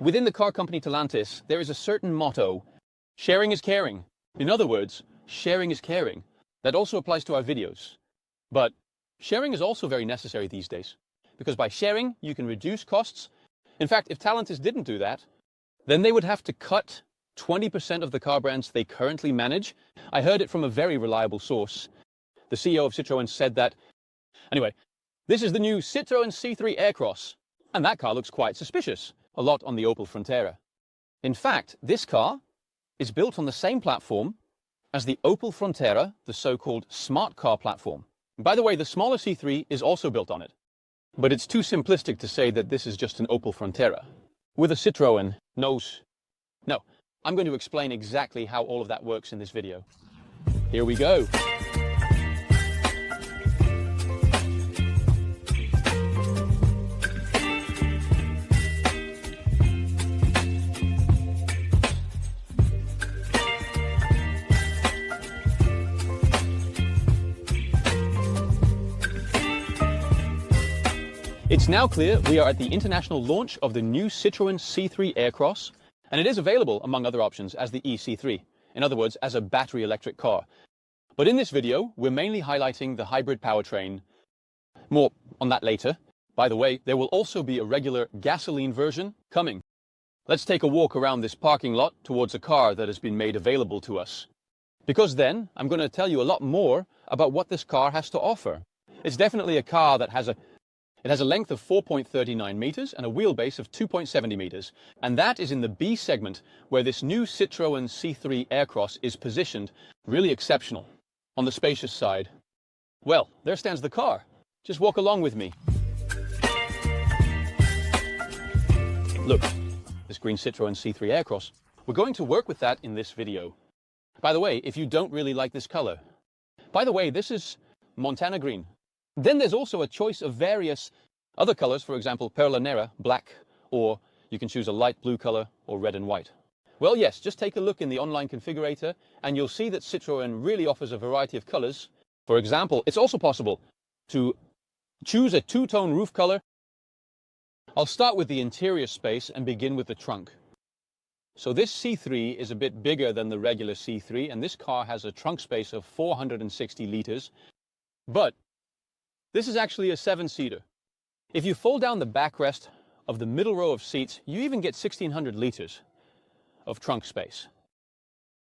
Within the car company Stellantis, there is a certain motto: sharing is caring. In other words, sharing is caring. That also applies to our videos. But sharing is also very necessary these days, because by sharing, you can reduce costs. In fact, if Stellantis didn't do that, then they would have to cut 20% of the car brands they currently manage. I heard it from a very reliable source. The CEO of Citroën said that. Anyway, this is the new Citroën C3 Aircross, and that car looks quite suspicious, a lot on the Opel Frontera. In fact, this car is built on the same platform as the Opel Frontera, the so-called smart car platform. By the way, the smaller C3 is also built on it. But it's too simplistic to say that this is just an Opel Frontera with a Citroën nose. No, I'm going to explain exactly how all of that works in this video. Here we go. It's now clear we are at the international launch of the new Citroën C3 Aircross, and it is available, among other options, as the EC3, in other words, as a battery electric car. But in this video, we're mainly highlighting the hybrid powertrain. More on that later. By the way, there will also be a regular gasoline version coming. Let's take a walk around this parking lot towards a car that has been made available to us. Because then, I'm going to tell you a lot more about what this car has to offer. It's definitely a car that has a length of 4.39 meters and a wheelbase of 2.70 meters. And that is in the B segment, where this new Citroën C3 Aircross is positioned really exceptional. On the spacious side, well, there stands the car. Just walk along with me. Look, this green Citroën C3 Aircross. We're going to work with that in this video. By the way, if you don't really like this color. By the way, this is Montana green. Then there's also a choice of various other colors, for example, Perla Nera, black, or you can choose a light blue color or red and white. Well, yes, just take a look in the online configurator and you'll see that Citroën really offers a variety of colors. For example, it's also possible to choose a two-tone roof color. I'll start with the interior space and begin with the trunk. So this C3 is a bit bigger than the regular C3, and this car has a trunk space of 460 liters. But this is actually a 7-seater. If you fold down the backrest of the middle row of seats, you even get 1,600 liters of trunk space.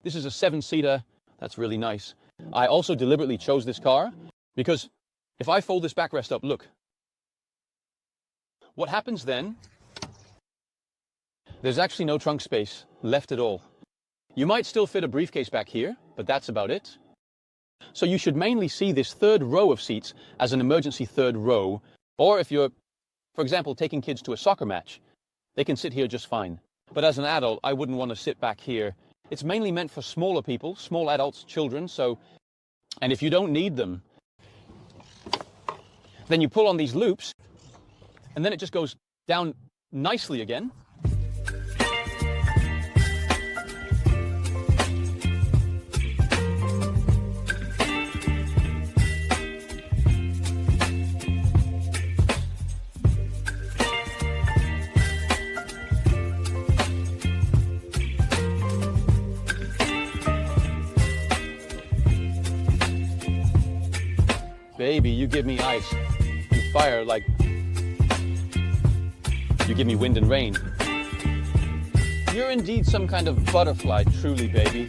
This is a 7-seater. That's really nice. I also deliberately chose this car because if I fold this backrest up, look. What happens then? There's actually no trunk space left at all. You might still fit a briefcase back here, but that's about it. So you should mainly see this third row of seats as an emergency third row, or if you're, for example, taking kids to a soccer match, they can sit here just fine. But as an adult, I wouldn't want to sit back here. It's mainly meant for smaller people, small adults, children, and if you don't need them, then you pull on these loops, and then it just goes down nicely again. Baby, you give me ice and fire like you give me wind and rain. You're indeed some kind of butterfly, truly, baby.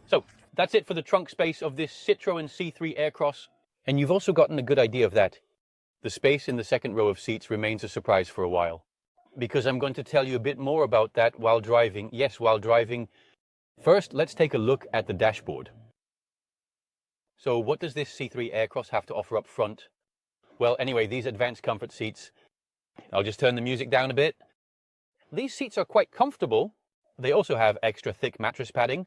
So, that's it for the trunk space of this Citroën C3 Aircross. And you've also gotten a good idea of that. The space in the second row of seats remains a surprise for a while. Because I'm going to tell you a bit more about that while driving. Yes, while driving. First, let's take a look at the dashboard. So what does this C3 Aircross have to offer up front? Well, anyway, these advanced comfort seats. I'll just turn the music down a bit. These seats are quite comfortable. They also have extra thick mattress padding.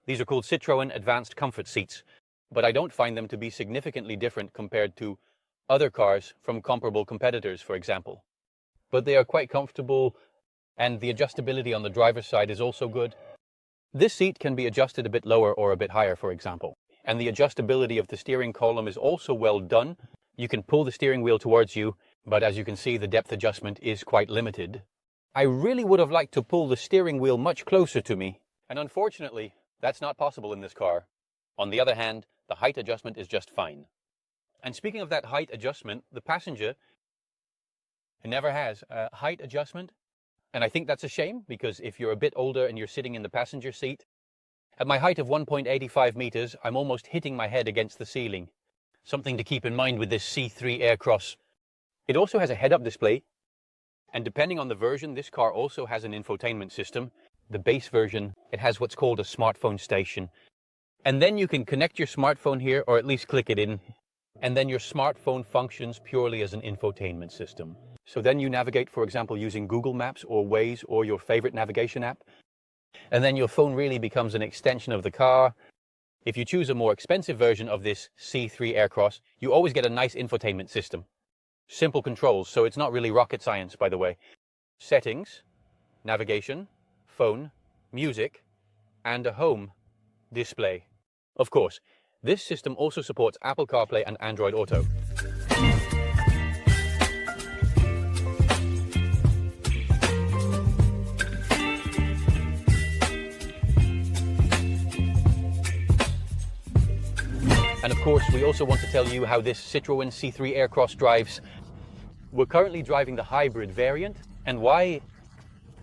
These are called Citroën Advanced Comfort Seats, but I don't find them to be significantly different compared to other cars from comparable competitors, for example. But they are quite comfortable, and the adjustability on the driver's side is also good. This seat can be adjusted a bit lower or a bit higher, for example. And the adjustability of the steering column is also well done. You can pull the steering wheel towards you, but as you can see, the depth adjustment is quite limited. I really would have liked to pull the steering wheel much closer to me, and unfortunately, that's not possible in this car. On the other hand, the height adjustment is just fine. And speaking of that height adjustment, the passenger never has a height adjustment, and I think that's a shame, because if you're a bit older and you're sitting in the passenger seat, at my height of 1.85 meters, I'm almost hitting my head against the ceiling. Something to keep in mind with this C3 Aircross. It also has a head-up display, and depending on the version, this car also has an infotainment system. The base version, it has what's called a smartphone station. And then you can connect your smartphone here, or at least click it in, and then your smartphone functions purely as an infotainment system. So then you navigate, for example, using Google Maps or Waze or your favorite navigation app. And then your phone really becomes an extension of the car. If you choose a more expensive version of this C3 Aircross, you always get a nice infotainment system. Simple controls, so it's not really rocket science, by the way. Settings, navigation, phone, music, and a home display. Of course, this system also supports Apple CarPlay and Android Auto. And of course, we also want to tell you how this Citroën C3 Aircross drives. We're currently driving the hybrid variant. And why?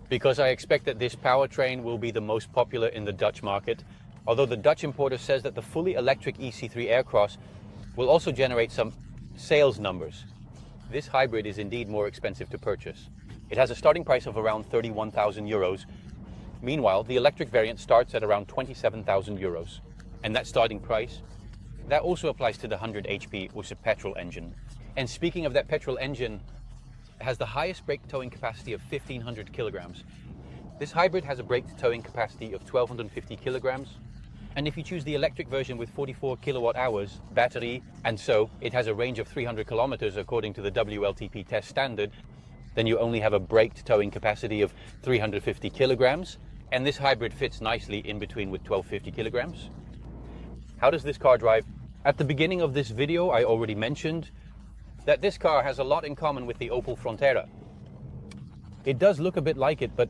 Because I expect that this powertrain will be the most popular in the Dutch market. Although the Dutch importer says that the fully electric EC3 Aircross will also generate some sales numbers. This hybrid is indeed more expensive to purchase. It has a starting price of around 31,000 euros. Meanwhile, the electric variant starts at around 27,000 euros. And that starting price, that also applies to the 100 HP with a petrol engine. And speaking of that petrol engine, it has the highest brake towing capacity of 1,500 kilograms. This hybrid has a brake towing capacity of 1,250 kilograms. And if you choose the electric version with 44 kilowatt hours battery, and so it has a range of 300 kilometers according to the WLTP test standard, then you only have a brake towing capacity of 350 kilograms. And this hybrid fits nicely in between with 1,250 kilograms. How does this car drive? At the beginning of this video, I already mentioned that this car has a lot in common with the Opel Frontera. It does look a bit like it, but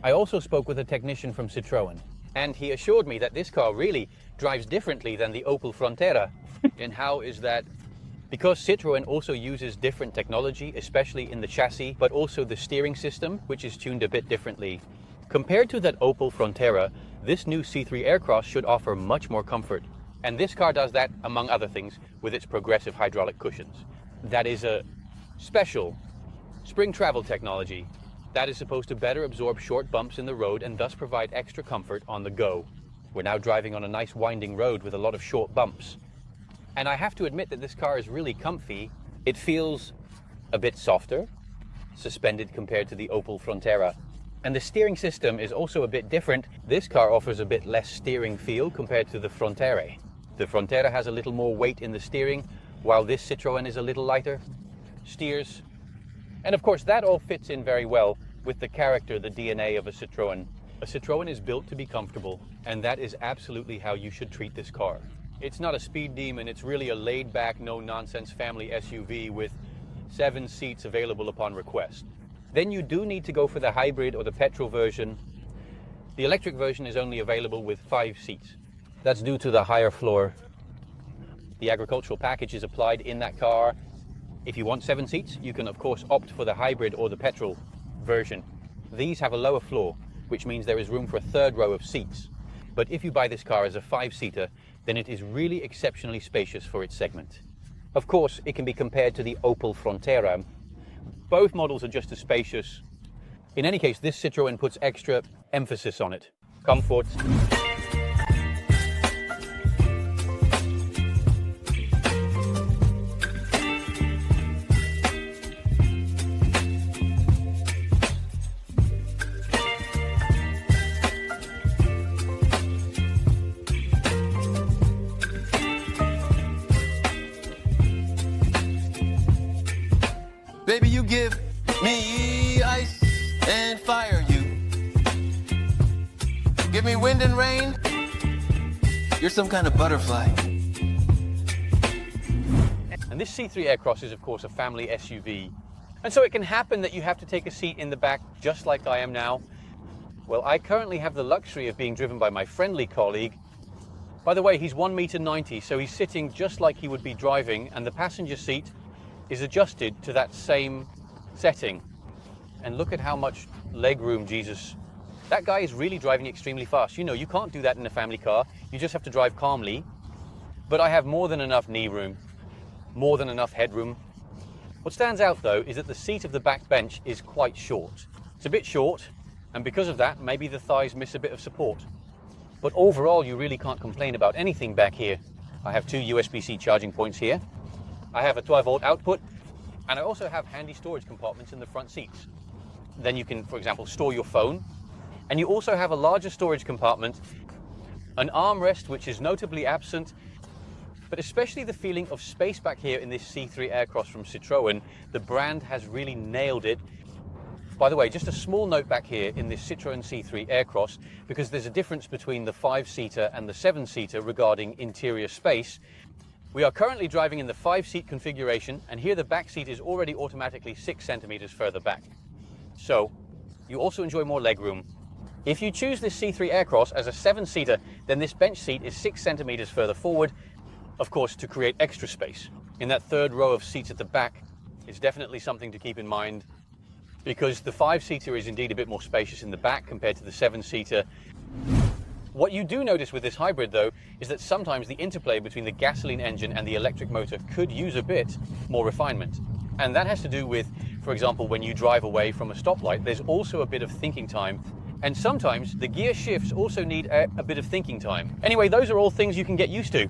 I also spoke with a technician from Citroën, and he assured me that this car really drives differently than the Opel Frontera. And how is that? Because Citroën also uses different technology, especially in the chassis, but also the steering system, which is tuned a bit differently. Compared to that Opel Frontera, this new C3 Aircross should offer much more comfort. And this car does that, among other things, with its progressive hydraulic cushions. That is a special spring travel technology that is supposed to better absorb short bumps in the road and thus provide extra comfort on the go. We're now driving on a nice winding road with a lot of short bumps. And I have to admit that this car is really comfy. It feels a bit softer, suspended compared to the Opel Frontera. And the steering system is also a bit different. This car offers a bit less steering feel compared to the Frontera. The Frontera has a little more weight in the steering, while this Citroën is a little lighter, steers. And of course that all fits in very well with the character, the DNA of a Citroën. A Citroën is built to be comfortable, and that is absolutely how you should treat this car. It's not a speed demon, it's really a laid-back, no-nonsense family SUV with 7 seats available upon request. Then you do need to go for the hybrid or the petrol version. The electric version is only available with 5 seats. That's due to the higher floor. The agricultural package is applied in that car. If you want 7 seats, you can of course opt for the hybrid or the petrol version. These have a lower floor, which means there is room for a 3rd row of seats. But if you buy this car as a 5-seater, then it is really exceptionally spacious for its segment. Of course, it can be compared to the Opel Frontera. Both models are just as spacious. In any case, this Citroën puts extra emphasis on it. Comfort. Baby, you give me ice and fire, you give me wind and rain. You're some kind of butterfly. And this C3 Aircross is of course a family SUV. And so it can happen that you have to take a seat in the back just like I am now. Well, I currently have the luxury of being driven by my friendly colleague. By the way, he's 1.90 m, so he's sitting just like he would be driving, and the passenger seat is adjusted to that same setting. And look at how much leg room, Jesus. That guy is really driving extremely fast. You know, you can't do that in a family car. You just have to drive calmly. But I have more than enough knee room, more than enough headroom. What stands out though is that the seat of the back bench is quite short. It's a bit short, and because of that, maybe the thighs miss a bit of support. But overall, you really can't complain about anything back here. I have 2 USB-C charging points here. I have a 12-volt output, and I also have handy storage compartments in the front seats. Then you can, for example, store your phone. And you also have a larger storage compartment, an armrest which is notably absent, but especially the feeling of space back here in this C3 Aircross from Citroën. The brand has really nailed it. By the way, just a small note back here in this Citroën C3 Aircross, because there's a difference between the 5-seater and the 7-seater regarding interior space. We are currently driving in the 5-seat configuration, and here the back seat is already automatically 6 centimeters further back. So you also enjoy more legroom. If you choose this C3 Aircross as a 7-seater, then this bench seat is 6 centimeters further forward, of course, to create extra space. In that third row of seats at the back, it's definitely something to keep in mind, because the 5-seater is indeed a bit more spacious in the back compared to the 7-seater. What you do notice with this hybrid though, is that sometimes the interplay between the gasoline engine and the electric motor could use a bit more refinement. And that has to do with, for example, when you drive away from a stoplight, there's also a bit of thinking time. And sometimes the gear shifts also need a bit of thinking time. Anyway, those are all things you can get used to.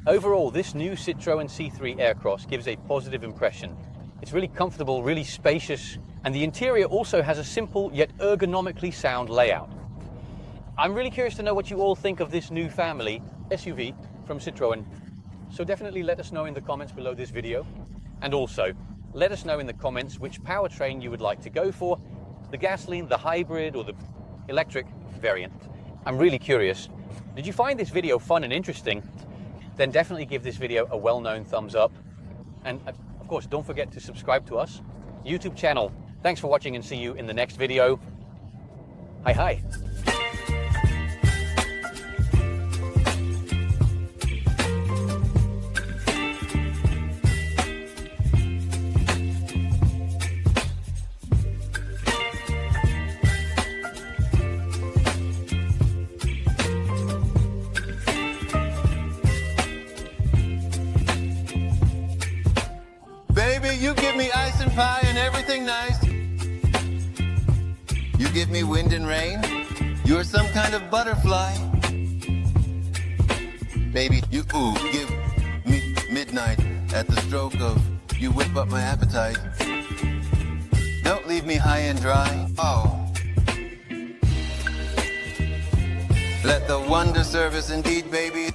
Overall, this new Citroën C3 Aircross gives a positive impression. It's really comfortable, really spacious, and the interior also has a simple yet ergonomically sound layout. I'm really curious to know what you all think of this new family SUV from Citroën. So definitely let us know in the comments below this video. And also, let us know in the comments which powertrain you would like to go for, the gasoline, the hybrid, or the electric variant. I'm really curious. Did you find this video fun and interesting? Then definitely give this video a well-known thumbs up. And of course, don't forget to subscribe to us YouTube channel. Thanks for watching, and see you in the next video. Hi. Baby, you give me ice and pie and everything nice. You give me wind and rain. You're some kind of butterfly. Baby, you give me midnight at the stroke of you whip up my appetite. Don't leave me high and dry. Oh. Let the wonder service indeed, baby.